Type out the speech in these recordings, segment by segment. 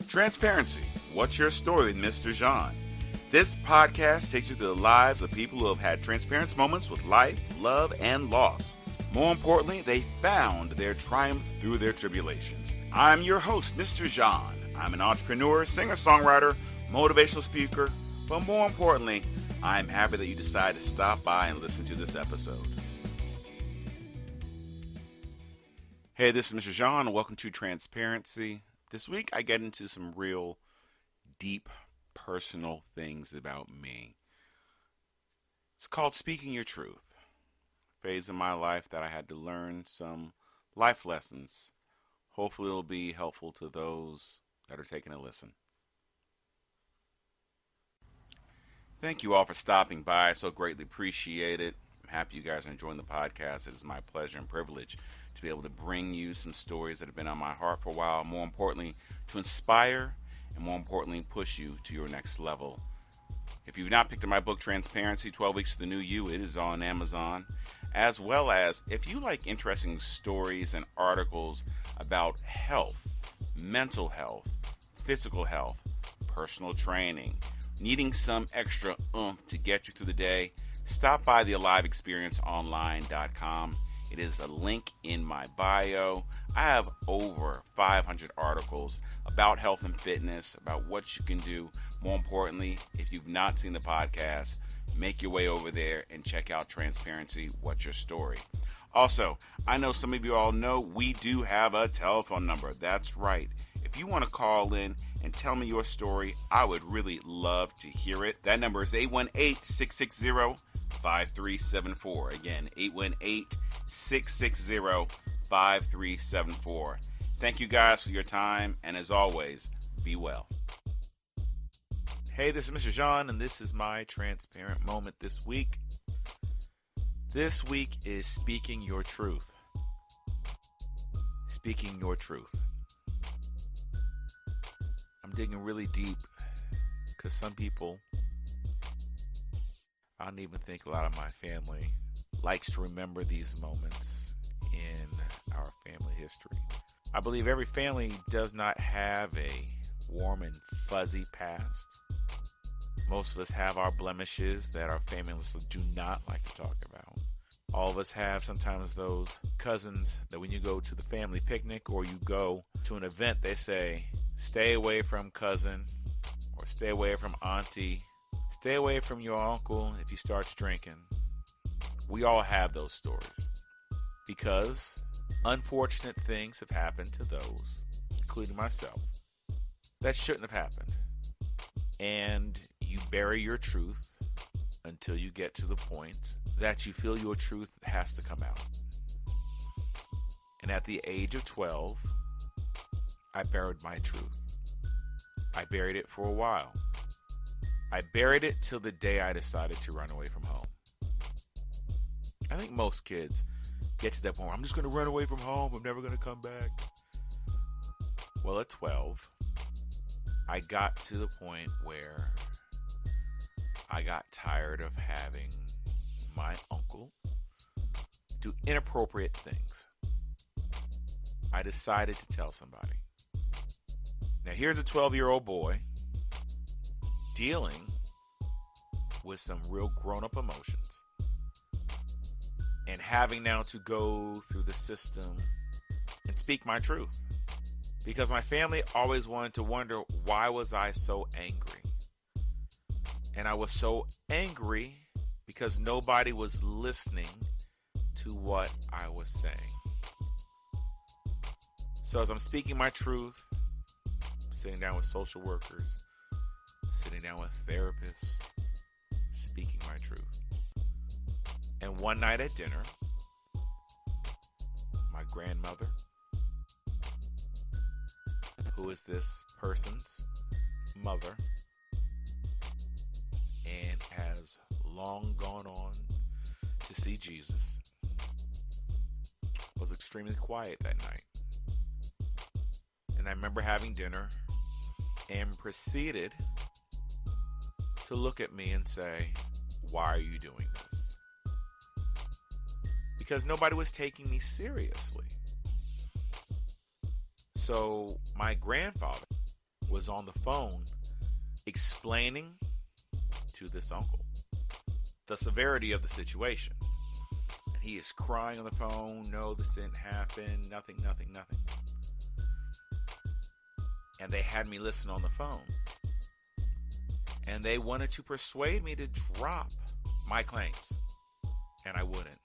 Transparency. What's your story with Mr. Jean? This podcast takes you through the lives of people who have had transparent moments with life, love, and loss. More importantly, they found their triumph through their tribulations. I'm your host, Mr. Jean. I'm an entrepreneur, singer-songwriter, motivational speaker, but more importantly, I'm happy that you decided to stop by and listen to this episode. Hey, this is Mr. Jean, and welcome to Transparency. This week, I get into some real deep, personal things about me. It's called Speaking Your Truth. Phase in my life that I had to learn some life lessons. Hopefully, it'll be helpful to those that are taking a listen. Thank you all for stopping by. I so greatly appreciate it. I'm happy you guys are enjoying the podcast. It is my pleasure and privilege to be able to bring you some stories that have been on my heart for a while. More importantly, to inspire and more importantly, push you to your next level. If you've not picked up my book, Transparency, 12 Weeks to the New You, it is on Amazon. As well as, if you like interesting stories and articles about health, mental health, physical health, personal training, needing some extra oomph to get you through the day, stop by the AliveExperienceOnline.com. It is a link in my bio. I have over 500 articles about health and fitness, about what you can do. More importantly, if you've not seen the podcast, make your way over there and check out Transparency, What's Your Story? Also, I know some of you all know we do have a telephone number. That's right. If you want to call in and tell me your story, I would really love to hear it. That number is 818-660-5374. Again, 818-660-5374. Thank you guys for your time, and as always, be well. Hey, this is Mr. Jean, and this is my transparent moment this week. This week is Speaking Your Truth. Speaking Your Truth. I'm digging really deep because some people, I don't even think a lot of my family likes to remember these moments in our family history. I believe every family does not have a warm and fuzzy past. Most of us have our blemishes that our families do not like to talk about. All of us have sometimes those cousins that when you go to the family picnic or you go to an event, they say, stay away from cousin or stay away from auntie. Stay away from your uncle if he starts drinking. We all have those stories because unfortunate things have happened to those, including myself, that shouldn't have happened. And you bury your truth until you get to the point that you feel your truth has to come out. And at the age of 12, I buried my truth. I buried it for a while. I buried it till the day I decided to run away from home. I think most kids get to that point where I'm just going to run away from home. I'm never going to come back. Well, at 12, I got to the point where I got tired of having my uncle do inappropriate things. I decided to tell somebody. Now, here's a 12-year-old boy dealing with some real grown-up emotions and having now to go through the system and speak my truth. Because my family always wanted to wonder, why was I so angry? And I was so angry because nobody was listening to what I was saying. So as I'm speaking my truth, I'm sitting down with social workers, sitting down with therapists, speaking my truth. And one night at dinner, my grandmother, who is this person's mother and has long gone on to see Jesus, was extremely quiet that night. And I remember having dinner and proceeded to look at me and say, why are you doing this? Because nobody was taking me seriously. So my grandfather was on the phone explaining to this uncle the severity of the situation. And he is crying on the phone, no, this didn't happen, nothing. And they had me listen on the phone. And they wanted to persuade me to drop my claims. And I wouldn't.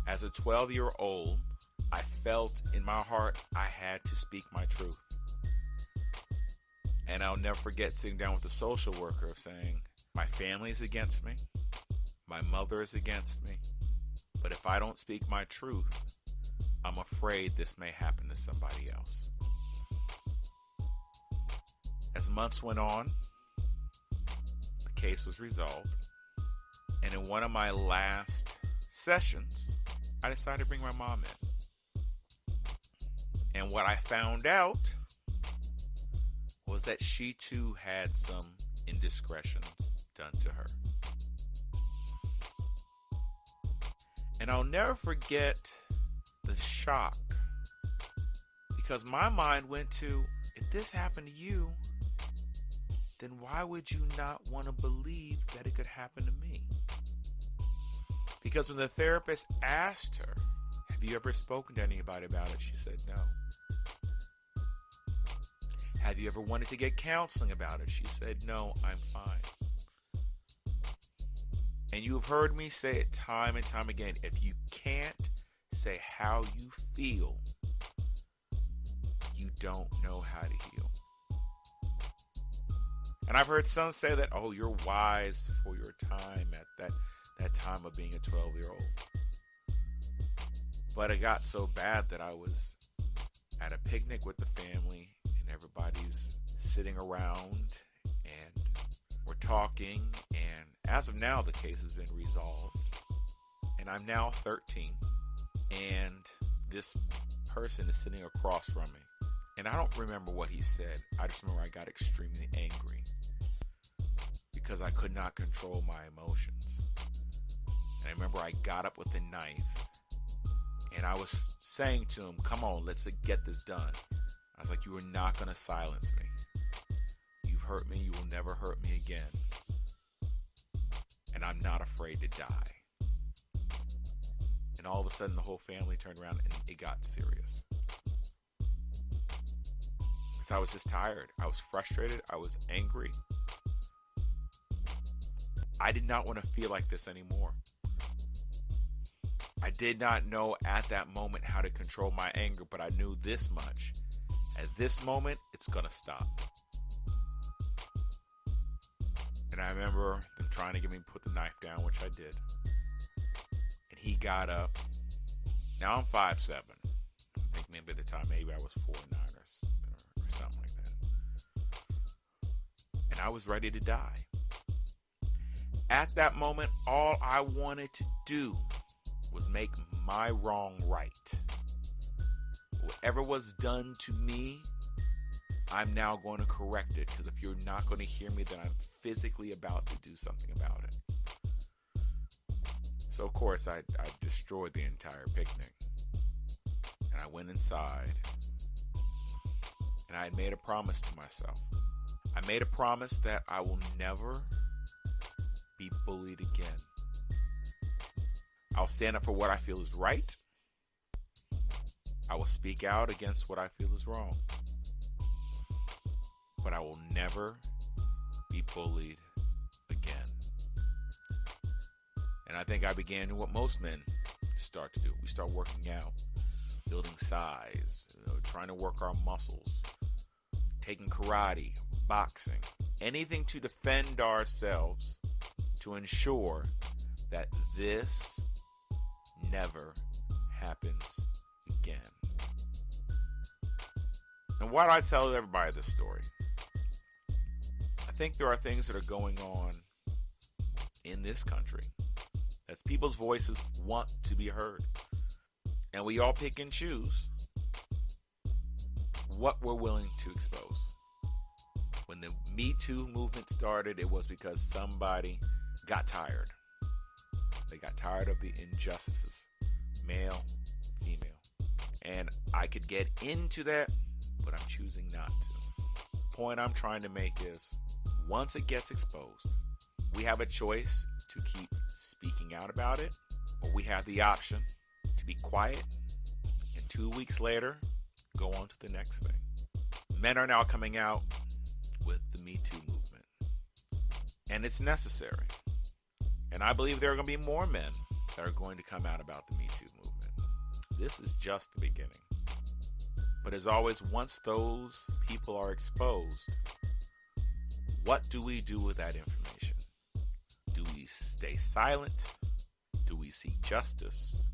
As a 12-year-old, I felt in my heart I had to speak my truth. And I'll never forget sitting down with a social worker saying, my family is against me. My mother is against me. But if I don't speak my truth, I'm afraid this may happen to somebody else. As months went on, the case was resolved. And in one of my last sessions, I decided to bring my mom in. And what I found out was that she too had some indiscretions done to her. And I'll never forget the shock, because my mind went to, if this happened to you, then why would you not want to believe that it could happen to me? Because when the therapist asked her, have you ever spoken to anybody about it? She said no. Have you ever wanted to get counseling about it? She said no, I'm fine. And you have heard me say it time and time again, if you can't say how you feel, you don't know how to heal. And I've heard some say that, oh, you're wise for your time at that time of being a 12-year-old. But it got so bad that I was at a picnic with the family and everybody's sitting around and we're talking, and as of now the case has been resolved and I'm now 13 and this person is sitting across from me, and I don't remember what he said. I just remember I got extremely angry because I could not control my emotions. And I remember I got up with a knife and I was saying to him, come on, let's get this done. I was like, you are not going to silence me. You've hurt me. You will never hurt me again. And I'm not afraid to die. And all of a sudden, the whole family turned around and it got serious. Because I was just tired. I was frustrated. I was angry. I did not want to feel like this anymore. I did not know at that moment how to control my anger, but I knew this much. At this moment, it's going to stop. And I remember them trying to get me to put the knife down, which I did. And he got up. Now I'm 5'7". I think maybe at the time, maybe I was 4'9" or something like that. And I was ready to die. At that moment, all I wanted to do was make my wrong right. Whatever was done to me, I'm now going to correct it, because if you're not going to hear me, then I'm physically about to do something about it. So of course I destroyed the entire picnic, and I went inside, and I had made a promise to myself. I made a promise that I will never be bullied again. I'll stand up for what I feel is right. I will speak out against what I feel is wrong. But I will never be bullied again. And I think I began doing what most men start to do. We start working out, building size, trying to work our muscles, taking karate, boxing, anything to defend ourselves, to ensure that this never happens again. And why do I tell everybody this story? I think there are things that are going on in this country as people's voices want to be heard. And we all pick and choose what we're willing to expose. When the Me Too movement started, it was because somebody got tired. They got tired of the injustices, male, female. And I could get into that, but I'm choosing not to. point I'm trying to make is, once it gets exposed, we have a choice to keep speaking out about it, or we have the option to be quiet and 2 weeks later go on to the next thing. Men are now coming out with the Me Too movement, and it's necessary. And I believe there are going to be more men that are going to come out about the Me Too movement. This is just the beginning. But as always, once those people are exposed, what do we do with that information? Do we stay silent? Do we seek justice?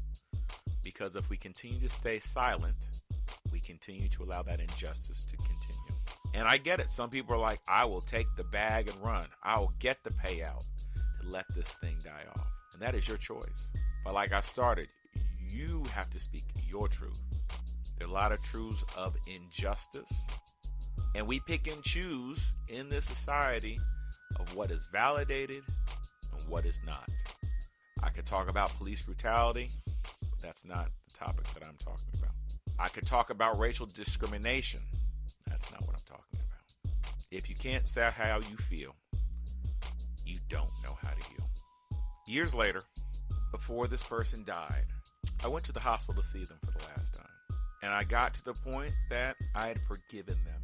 Because if we continue to stay silent, we continue to allow that injustice to continue. And I get it. Some people are like, I will take the bag and run. I will get the payout to let this thing die off. And that is your choice. But like I started, you have to speak your truth. There are a lot of truths of injustice. And we pick and choose in this society of what is validated and what is not. I could talk about police brutality, but that's not the topic that I'm talking about. I could talk about racial discrimination. That's not what I'm talking about. If you can't say how you feel, you don't know how to heal. Years later, before this person died, I went to the hospital to see them for the last time. And I got to the point that I had forgiven them.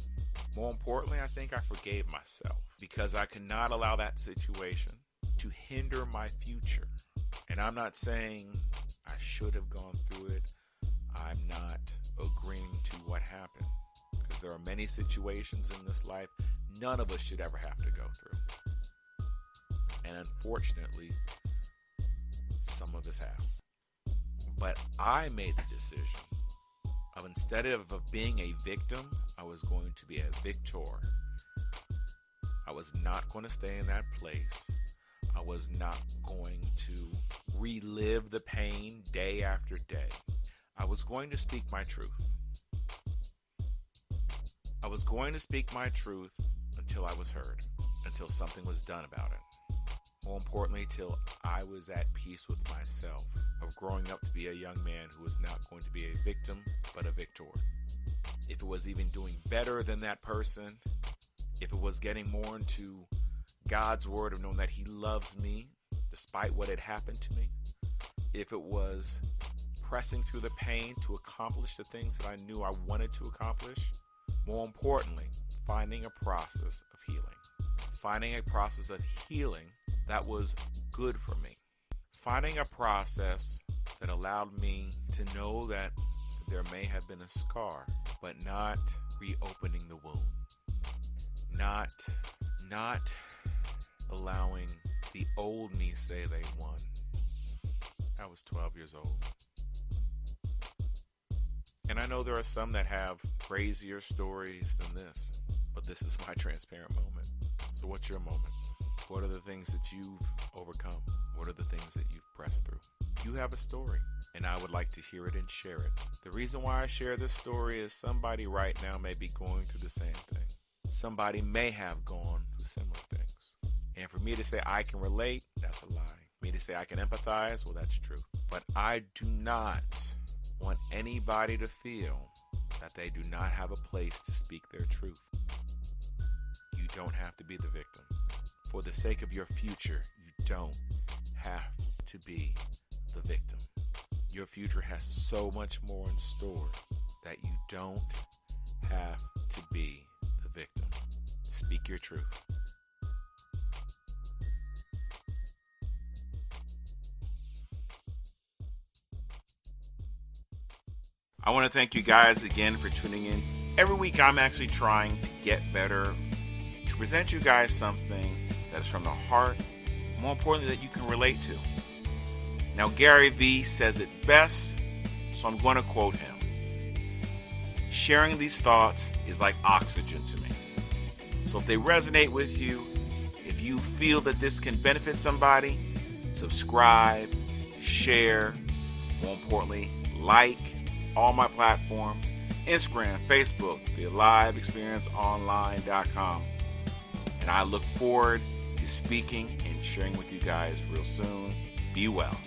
More importantly, I think I forgave myself because I could not allow that situation to hinder my future. And I'm not saying I should have gone through it. I'm not agreeing to what happened, because there are many situations in this life none of us should ever have to go through. And unfortunately, some of us have. But I made the decision of, instead of being a victim, I was going to be a victor. I was not going to stay in that place. I was not going to relive the pain day after day. I was going to speak my truth. I was going to speak my truth until I was heard, until something was done about it. More importantly, till I was at peace with myself of growing up to be a young man who was not going to be a victim, but a victor. If it was even doing better than that person, if it was getting more into God's word of knowing that he loves me despite what had happened to me, if it was pressing through the pain to accomplish the things that I knew I wanted to accomplish, more importantly, finding a process of healing. Finding a process of healing that was good for me. Finding a process that allowed me to know that there may have been a scar, but not reopening the wound. Not allowing the old me say they won. I was 12 years old. And I know there are some that have crazier stories than this, but this is my transparent moment. So what's your moment? What are the things that you've overcome? What are the things that you've pressed through? You have a story, and I would like to hear it and share it. The reason why I share this story is somebody right now may be going through the same thing. Somebody may have gone through similar things. And for me to say I can relate, that's a lie. For me to say I can empathize, well, that's true. But I do not want anybody to feel that they do not have a place to speak their truth. You don't have to be the victim. For the sake of your future, you don't have to be the victim. Your future has so much more in store that you don't have to be the victim. Speak your truth. I want to thank you guys again for tuning in. Every week I'm actually trying to get better, to present you guys something that is from the heart, more importantly that you can relate to. Now Gary Vee says it best, so I'm going to quote him. Sharing these thoughts is like oxygen to me. So if they resonate with you, if you feel that this can benefit somebody, subscribe, share, more importantly, like all my platforms, Instagram, Facebook, theliveexperienceonline.com. And I look forward to speaking and sharing with you guys real soon. Be well.